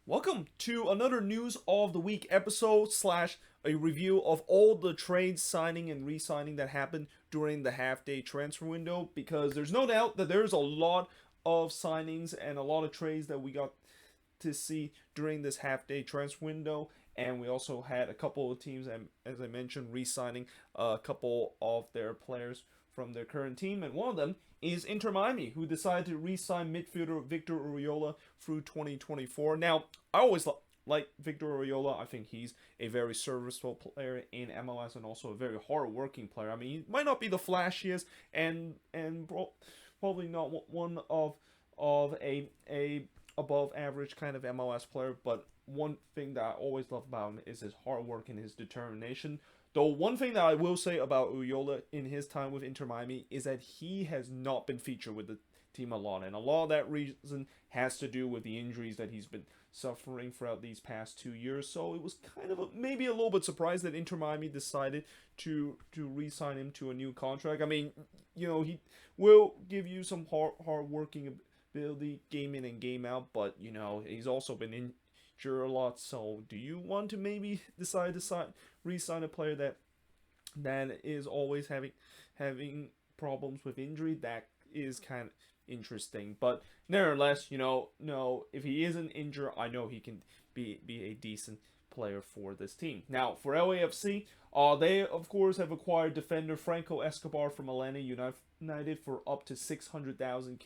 Welcome to another News of the Week episode slash a review of all the trades, signing, and re-signing that happened during the half-day transfer window, because there's no doubt that there's a lot of signings and a lot of trades that we got to see during this half-day transfer window. And we also had a couple of teams, as I mentioned, re-signing a couple of their players from their current team, and one of them is Inter Miami, who decided to re-sign midfielder Victor Oriola through 2024. Now, I always like Victor Oriola. I think he's a very serviceable player in MLS and also a very hard-working player. I mean, he might not be the flashiest and probably not one of a above average kind of MLS player, but one thing that I always love about him is his hard work and his determination. Though one thing that I will say about Uriola in his time with Inter Miami is that he has not been featured with the team a lot, and a lot of that reason has to do with the injuries that he's been suffering throughout these past 2 years. So it was kind of maybe a little bit surprised that Inter Miami decided to re-sign him to a new contract. I mean, he will give you some hard working ability game in and game out, but he's also been injured a lot. So do you want to maybe decide to re-sign a player that is always having problems with injury? That is kind of interesting, but nevertheless, no, if he isn't injured, I know he can be a decent player for this team. Now, for LAFC, they of course have acquired defender Franco Escobar from Atlanta United for up to 600,000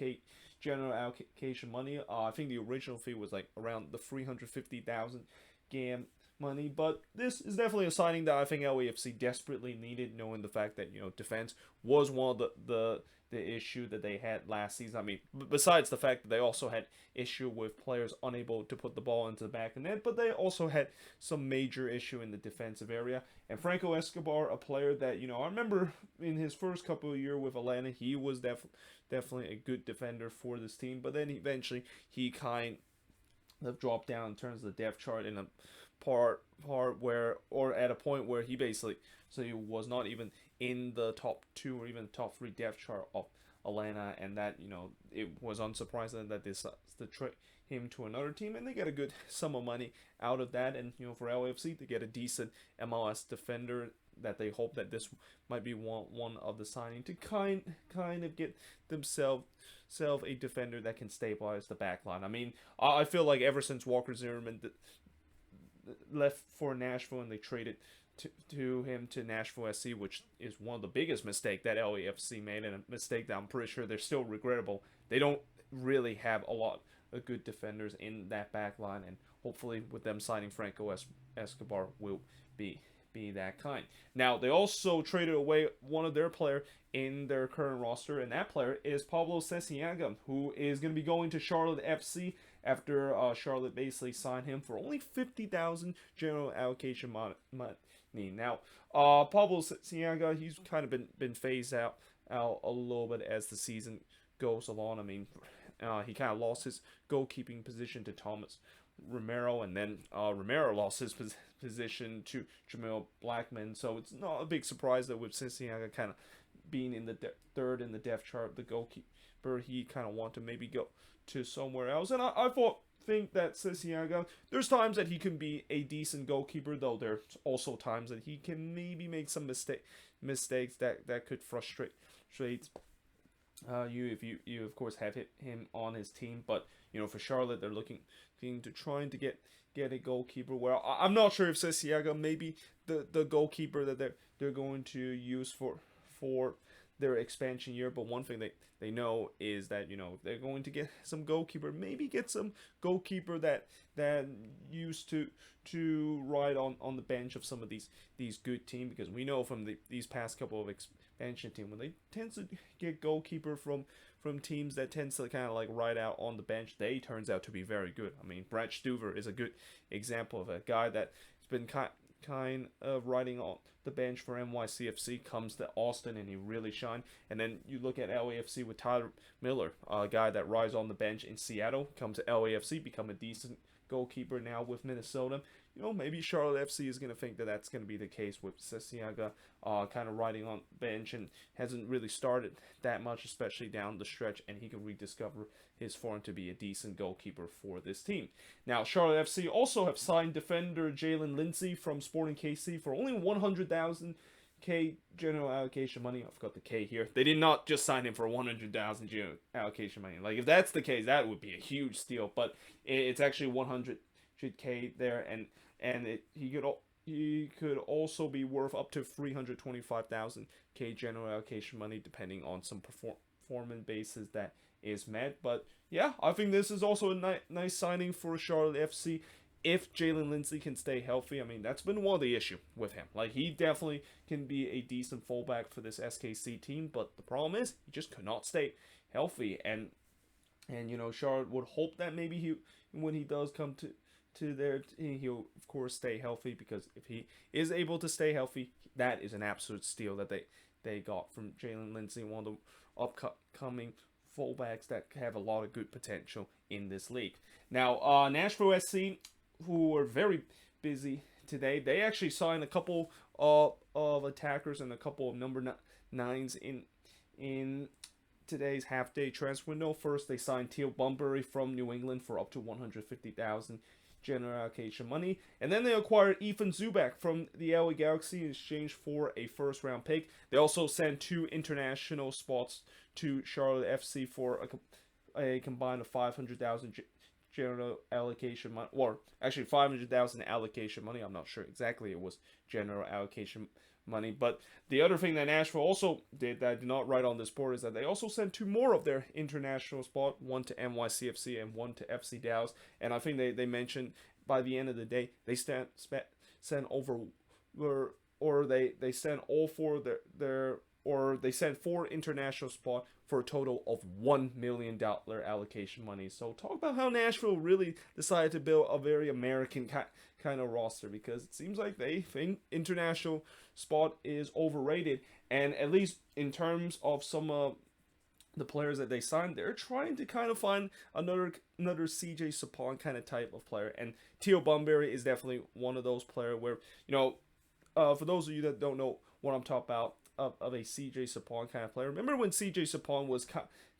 general allocation money. I think the original fee was like around the 350,000 GAM money, but this is definitely a signing that I think LAFC desperately needed, knowing the fact that defense was one of the issue that they had last season. I mean, besides the fact that they also had issue with players unable to put the ball into the back of the net, but they also had some major issue in the defensive area. And Franco Escobar, a player that I remember in his first couple of years with Atlanta, he was definitely a good defender for this team, but then eventually he kind of dropped down in terms of the depth chart in a part where, or at a point where he basically he was not even in the top 2 or even top 3 depth chart of Atlanta, and that it was unsurprising that they decided to trade him to another team, and they get a good sum of money out of that. And for LAFC to get a decent MLS defender, that they hope that this might be one of the signing to kind of get themselves a defender that can stabilize the back line. I mean, I feel like ever since Walker Zimmerman left for Nashville and they traded to him to Nashville SC, which is one of the biggest mistakes that LAFC made, and a mistake that I'm pretty sure they're still regrettable. They don't really have a lot of good defenders in that back line, and hopefully with them signing Franco Escobar will be that kind. Now, they also traded away one of their player in their current roster, and that player is Pablo Ceciaga, who is going to be going to Charlotte FC after Charlotte basically signed him for only 50,000 general allocation money. Now, Pablo Ceciaga, he's kind of been phased out a little bit as the season goes along. I mean, he kind of lost his goalkeeping position to Thomas Romero, and then Romero lost his position to Jamil Blackman. So it's not a big surprise that with Ceciaga kind of being in the third in the depth chart, the goalkeeper, he kind of want to maybe go to somewhere else. And I think that Ceciaga, there's times that he can be a decent goalkeeper, though there's also times that he can maybe make some mistakes that could frustrate you if you of course have him on his team. But for Charlotte, they're looking to trying to get a goalkeeper. Well, I'm not sure if Ceciaga maybe the goalkeeper that they're going to use for their expansion year, but one thing they know is that they're going to get some goalkeeper, maybe get some goalkeeper that used to ride on the bench of some of these good teams, because we know from these past couple of expansion teams, when they tend to get goalkeeper from teams that tends to kind of like ride out on the bench, they turns out to be very good. I mean, Brad Stuver is a good example of a guy that's been kind of riding the bench for NYCFC, comes to Austin and he really shined. And then you look at LAFC with Tyler Miller, a guy that rides on the bench in Seattle, comes to LAFC, become a decent goalkeeper now with Minnesota. Maybe Charlotte FC is going to think that that's going to be the case with Sesiaga kind of riding on bench and hasn't really started that much, especially down the stretch, and he can rediscover his form to be a decent goalkeeper for this team. Now, Charlotte FC also have signed defender Jalen Lindsey from Sporting KC for only 100,000 K general allocation money. I forgot the K here. They did not just sign him for 100,000 general allocation money. Like, if that's the case, that would be a huge steal, but it's actually 100K there, and he could also be worth up to 325,000 K general allocation money, depending on some performance basis that is met. But yeah, I think this is also a nice signing for Charlotte FC. If Jalen Lindsey can stay healthy, I mean, that's been one of the issue with him. Like, he definitely can be a decent fullback for this SKC team, but the problem is he just could not stay healthy. And Charlotte would hope that maybe when he does come to their team, he'll of course stay healthy, because if he is able to stay healthy, that is an absolute steal that they got from Jalen Lindsey, one of the upcoming fullbacks that have a lot of good potential in this league. Now, Nashville SC, who were very busy today, they actually signed a couple of attackers and a couple of number 9s in today's half-day transfer window. First, they signed Teal Bunbury from New England for up to 150,000 general allocation money, and then they acquired Ethan Zubak from the LA Galaxy in exchange for a first-round pick. They also sent 2 international spots to Charlotte FC for a combined of 500,000 general allocation money, or actually 500,000 allocation money. I'm not sure exactly it was general allocation money. But the other thing that Nashville also did that I did not write on this board is that they also sent 2 more of their international spot, one to NYCFC and one to FC Dallas. And I think they mentioned by the end of the day they sent over, or they sent all 4 they sent 4 international spot for a total of $1 million allocation money. So talk about how Nashville really decided to build a very American kind of roster, because it seems like they think international spot is overrated. And at least in terms of some of the players that they signed, they're trying to kind of find another CJ Sapong kind of type of player. And Teal Bunbury is definitely one of those players where, for those of you that don't know what I'm talking about, of a CJ Sapong kind of player. Remember when CJ Sapong was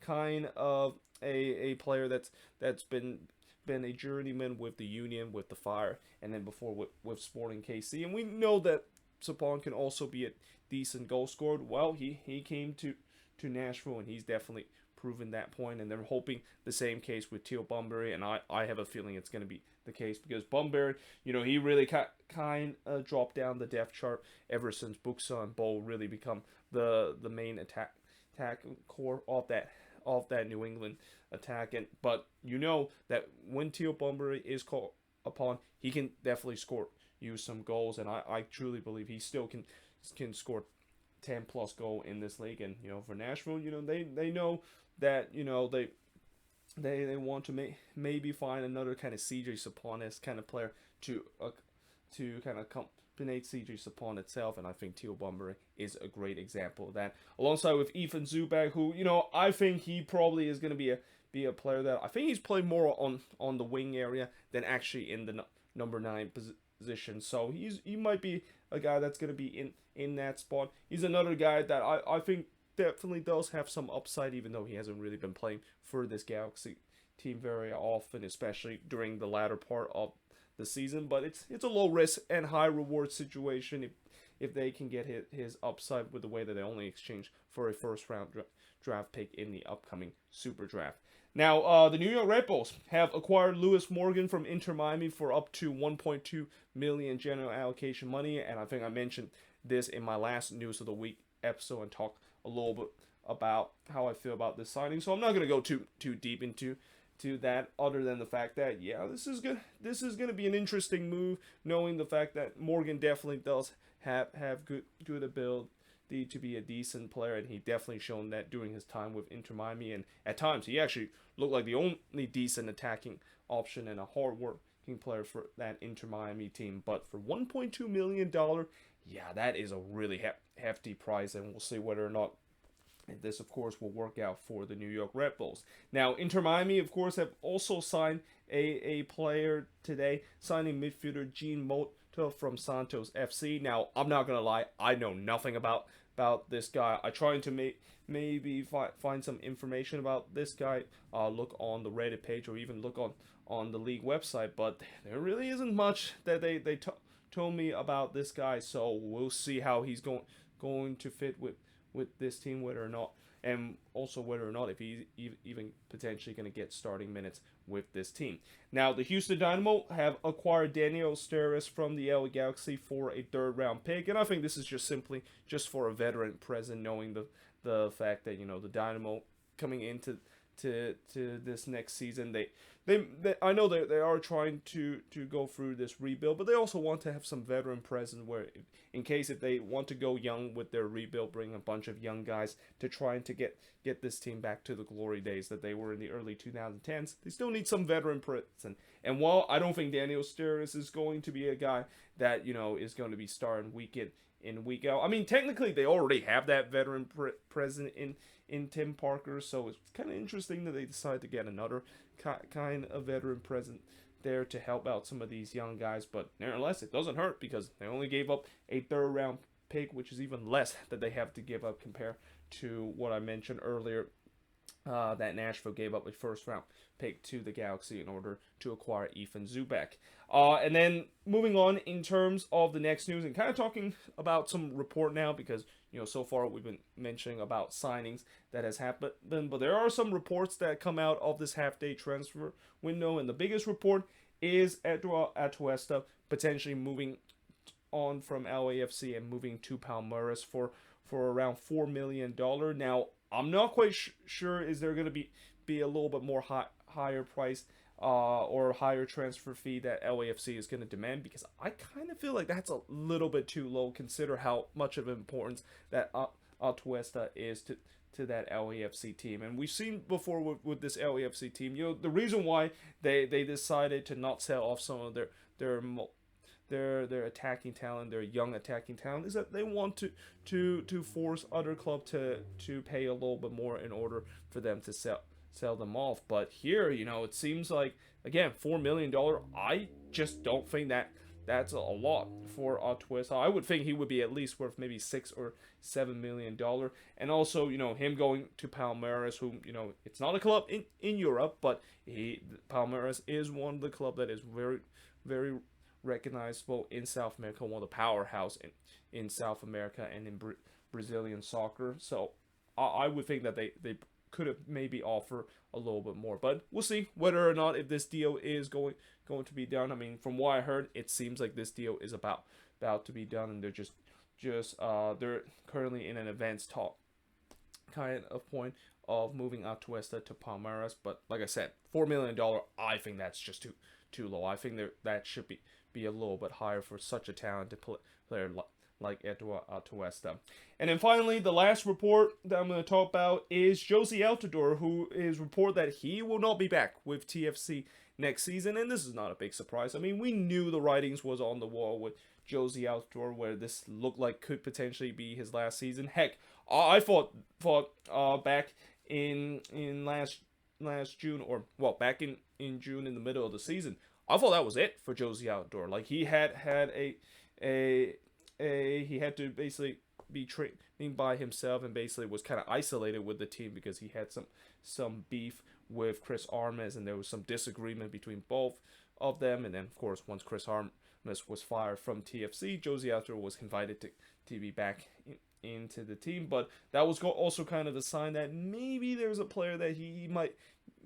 kind of a player that's been a journeyman with the Union, with the Fire, and then before with Sporting KC. And we know that Sapong can also be a decent goal scorer. Well, he came to Nashville, and he's definitely proven that point, and they're hoping the same case with Teal Bunbury, and I have a feeling it's going to be the case, because Bunbury, he really kind of dropped down the depth chart ever since Buxa and Bo really become the main attack core of that New England attack. But that when Teal Bunbury is called upon, he can definitely use some goals, and I truly believe he still can score 10 plus goal in this league. And for Nashville, they know that they want to maybe find another kind of CJ Sapong kind of player to kind of accompany CJ Sapong itself, and I think Teal Bunbury is a great example of that, alongside with Ethan Zubak, who I think he probably is going to be a player that I think he's played more on the wing area than actually in the number 9 position. So he might be a guy that's going to be in that spot. He's another guy that I think definitely does have some upside, even though he hasn't really been playing for this Galaxy team very often, especially during the latter part of the season. But it's a low risk and high reward situation if they can get his upside with the way that they only exchange for a first round draft pick in the upcoming Super Draft. Now, the New York Red Bulls have acquired Lewis Morgan from Inter Miami for up to 1.2 million general allocation money, and I think I mentioned this in my last News of the Week episode and talk a little bit about how I feel about this signing. So I'm not going to go too deep into that, other than the fact that this is going to be an interesting move, knowing the fact that Morgan definitely does have good ability to be a decent player, and he definitely shown that during his time with Inter Miami, and at times he actually looked like the only decent attacking option and a hard work player for that Inter Miami team. But for $1.2 million, yeah, that is a really hefty price, and we'll see whether or not this, of course, will work out for the New York Red Bulls. Now, Inter Miami, of course, have also signed a player today, signing midfielder Jean Mota from Santos FC. Now, I'm not going to lie, I know nothing about this guy. I tried to maybe find some information about this guy, look on the Reddit page or even look on the league website, but there really isn't much that they told me about this guy, so we'll see how he's going to fit with this team, whether or not, and also whether or not if he's even potentially going to get starting minutes with this team. Now, the Houston Dynamo have acquired Daniel Sturridge from the LA Galaxy for a third-round pick, and I think this is just simply just for a veteran present, knowing the fact that, you know, the Dynamo coming into this next season, they I know they are trying to go through this rebuild, but they also want to have some veteran presence where, in case if they want to go young with their rebuild, bring a bunch of young guys to try and to get this team back to the glory days that they were in the early 2010s. They still need some veteran presence. And while I don't think Daniel Sturridge is going to be a guy that, you know, is going to be starting week in week out. I mean, technically they already have that veteran present in Tim Parker, so it's kind of interesting that they decided to get another kind of veteran present there to help out some of these young guys. But nevertheless, it doesn't hurt because they only gave up a third-round pick, which is even less that they have to give up compared to what I mentioned earlier, that Nashville gave up a first-round pick to the Galaxy in order to acquire Ethan Zubak. And then moving on in terms of the next news and kind of talking about some report now, because, you know, so far we've been mentioning about signings that has happened, but there are some reports that come out of this half-day transfer window, and the biggest report is Eduardo Atuesta potentially moving on from LAFC and moving to Palmeiras for around $4 million. Now, I'm not quite sure is there going to be a little bit more higher price or higher transfer fee that LAFC is going to demand, because I kind of feel like that's a little bit too low. Consider how much of importance that Atuesta is to that LAFC team. And we've seen before with this LAFC team, you know, the reason why they decided to not sell off some of their attacking talent, their young attacking talent, is that they want to force other clubs to pay a little bit more in order for them to sell them off. But here, you know, it seems like, again, $4 million, I just don't think that's a lot for Atuesta. I would think he would be at least worth maybe $6 or $7 million. And also, you know, him going to Palmeiras, who, you know, it's not a club in Europe, but Palmeiras is one of the club that is very, very recognizable in South America, one of the powerhouse in South America and in Brazilian soccer. So I would think that they could have maybe offer a little bit more, but we'll see whether or not if this deal is going to be done. I mean, from what I heard, it seems like this deal is about to be done, and they're currently in an advanced talk kind of point of moving Atuesta to Palmeiras. But like I said, $4 million, I think that's just too low. I think that should be a little bit higher for such a talented player like Eduardo Atuesta. And then finally, the last report that I'm going to talk about is Jozy Altidore, who is reported that he will not be back with TFC next season. And this is not a big surprise. I mean, we knew the writings was on the wall with Jozy Altidore, where this looked like could potentially be his last season. Heck, I thought back in last June, or well, back in June, in the middle of the season, I thought that was it for Jozy Altidore. Like, he had he had to basically be training by himself and basically was kind of isolated with the team because he had some beef with Chris Armas, and there was some disagreement between both of them. And then, of course, once Chris Armas was fired from TFC, Jozy Altidore was invited to be back into the team. But that was also kind of the sign that maybe there's a player that he might,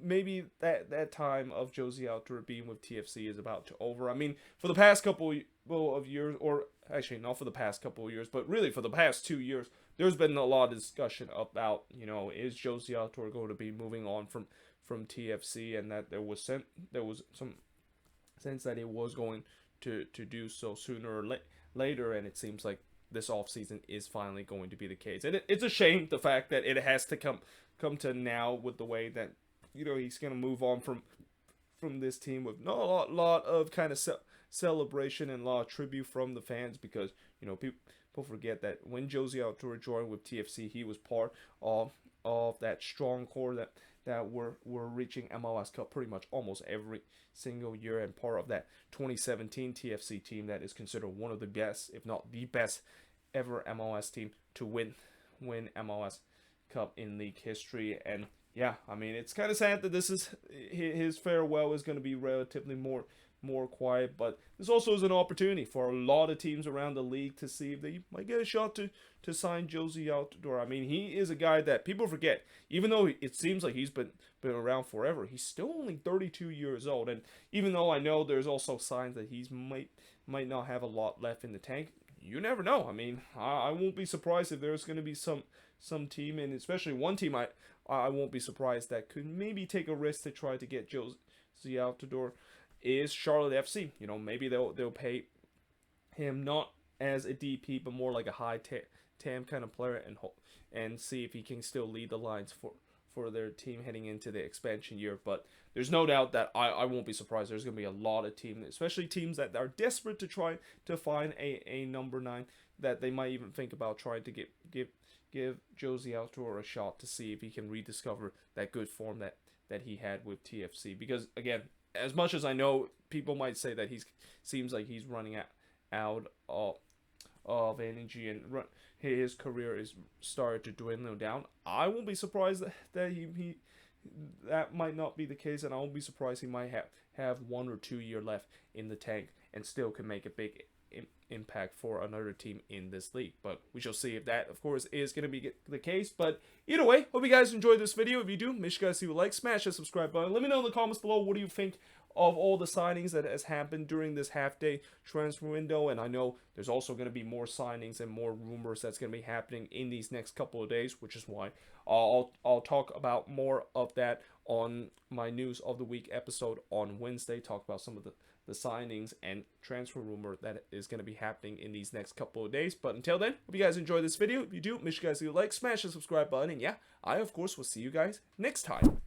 maybe that time of Jozy Altidore being with TFC is about to over. I mean, for the past couple of years, or actually not for the past couple of years, but really for the past 2 years, there's been a lot of discussion about, you know, is Jozy Altidore going to be moving on from TFC, and that there was some sense that it was going to do so sooner or later, and it seems like this offseason is finally going to be the case. And it's a shame, the fact that it has to come to now, with the way that, you know, he's going to move on from from this team with not a lot of kind of celebration and a lot of tribute from the fans, because people forget that when Josie Altidore joined with TFC, he was part of that strong core that were reaching MLS Cup pretty much almost every single year, and part of that 2017 TFC team that is considered one of the best, if not the best ever MLS team to win MLS Cup in league history. And yeah, I mean, it's kind of sad that this is his farewell is going to be relatively more quiet, but this also is an opportunity for a lot of teams around the league to see if they might get a shot to sign Josie Altidore. I mean, he is a guy that people forget, even though it seems like he's been around forever, he's still only 32 years old. And even though I know there's also signs that he's might not have a lot left in the tank, you never know. I mean, I won't be surprised if there's going to be some team, and especially one team I won't be surprised that could maybe take a risk to try to get Josie Altidore, is Charlotte FC. Maybe they'll pay him not as a DP, but more like a high TAM kind of player, and see if he can still lead the lines for their team heading into the expansion year. But there's no doubt that I won't be surprised. There's going to be a lot of teams, especially teams that are desperate to try to find a number 9, that they might even think about trying to give Josie Altidore a shot to see if he can rediscover that good form that he had with TFC. Because again, as much as I know people might say that seems like he's running out of energy and his career is started to dwindle down, I won't be surprised that he that might not be the case, and I won't be surprised he might have 1 or 2 year left in the tank and still can make a big impact for another team in this league. But we shall see if that, of course, is going to be the case. But either way, hope you guys enjoyed this video. If you do, make sure you guys leave a like, smash that subscribe button. Let me know in the comments below, what do you think of all the signings that has happened during this half-day transfer window. And I know there's also going to be more signings and more rumors that's going to be happening in these next couple of days, which is why I'll talk about more of that on my News of the Week episode on Wednesday. Talk about some of the signings and transfer rumor that is going to be happening in these next couple of days. But until then, hope you guys enjoyed this video. If you do, make sure you guys leave a like, smash the subscribe button, and yeah, I of course will see you guys next time.